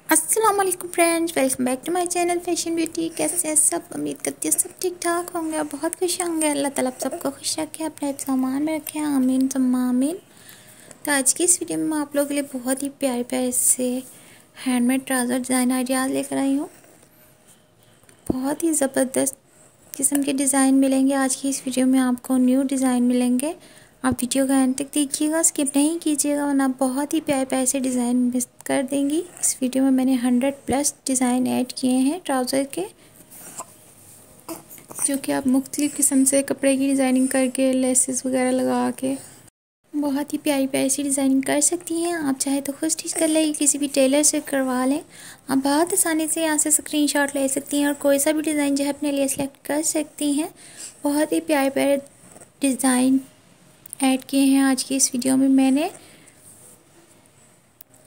अस्सलाम वालेकुम friends, welcome back to my channel fashion beauty. कैसे हैं सब? उम्मीद करती हूँ सब ठीक ठाक होंगे और बहुत खुश होंगे। अल्लाह ताला आप सबको खुश रखे, अपने सामान में रखे, आमीन सुम्मा आमीन। तो आज की इस वीडियो में मैं आप लोगों के लिए बहुत ही प्यारे प्यारे से हैंडमेड ट्राउज़र डिज़ाइन आइडियाज़ लेकर आई हूँ। बहुत ही ज़बरदस्त किस्म के डिज़ाइन मिलेंगे आज की इस वीडियो में, आपको न्यू डिज़ाइन मिलेंगे। आप वीडियो का एंड तक देखिएगा, स्किप नहीं कीजिएगा, वरना बहुत ही प्यारे प्यारे से डिज़ाइन मिस कर देंगी। इस वीडियो में मैंने 100+ डिज़ाइन ऐड किए हैं ट्राउज़र के, जो कि आप मुख्तलिफ़ किस्म से कपड़े की डिज़ाइनिंग करके लेसेस वगैरह लगा के बहुत ही प्यारी प्यारी सी डिज़ाइनिंग कर सकती हैं। आप चाहे तो खुद स्टिच कर लें, किसी भी टेलर से करवा लें। आप बहुत आसानी से यहाँ से स्क्रीनशॉट ले सकती हैं और कोई सा भी डिज़ाइन जो है अपने लिए सेलेक्ट कर सकती हैं। बहुत ही प्यारे प्यारे डिज़ाइन ऐड किए हैं आज की इस वीडियो में मैंने।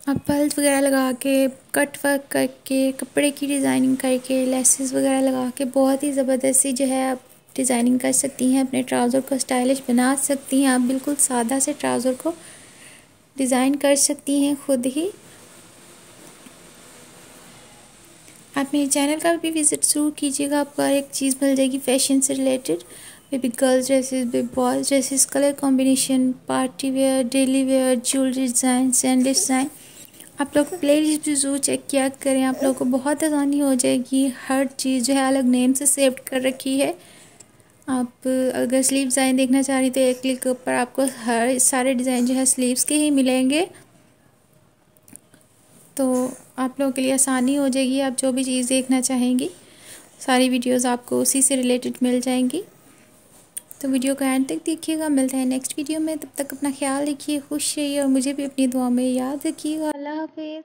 आप पल्स वगैरह लगा के, कट वर्क करके, कपड़े की डिज़ाइनिंग करके, लेसेस वगैरह लगा के बहुत ही ज़बरदस्ती जो है आप डिज़ाइनिंग कर सकती हैं। अपने ट्राउज़र को स्टाइलिश बना सकती हैं। आप बिल्कुल सादा से ट्राउज़र को डिज़ाइन कर सकती हैं खुद ही। आप मेरे चैनल का भी विज़िट ज़रूर कीजिएगा, आपको हर एक चीज़ मिल जाएगी फैशन से related. Baby girls dresses, baby boys dresses, colour combination, party wear, daily wear, jewellery design, sandal design. आप लोग प्लेलिस्ट भी ज़रूर चेक किया करें, आप लोगों को बहुत आसानी हो जाएगी। हर चीज़ जो है अलग नेम से सेव कर रखी है। आप अगर स्लीव डिज़ाइन देखना चाह रही तो एक क्लिक के ऊपर आपको हर सारे डिज़ाइन जो है स्लीव्स के ही मिलेंगे। तो आप लोगों के लिए आसानी हो जाएगी, आप जो भी चीज़ देखना चाहेंगी सारी वीडियोस आपको उसी से रिलेटेड मिल जाएंगी। तो वीडियो को एंड तक देखिएगा। मिलते हैं नेक्स्ट वीडियो में, तब तक अपना ख्याल रखिए, खुश रहिए और मुझे भी अपनी दुआ में याद रखिएगा। अल्लाह हाफ़िज़।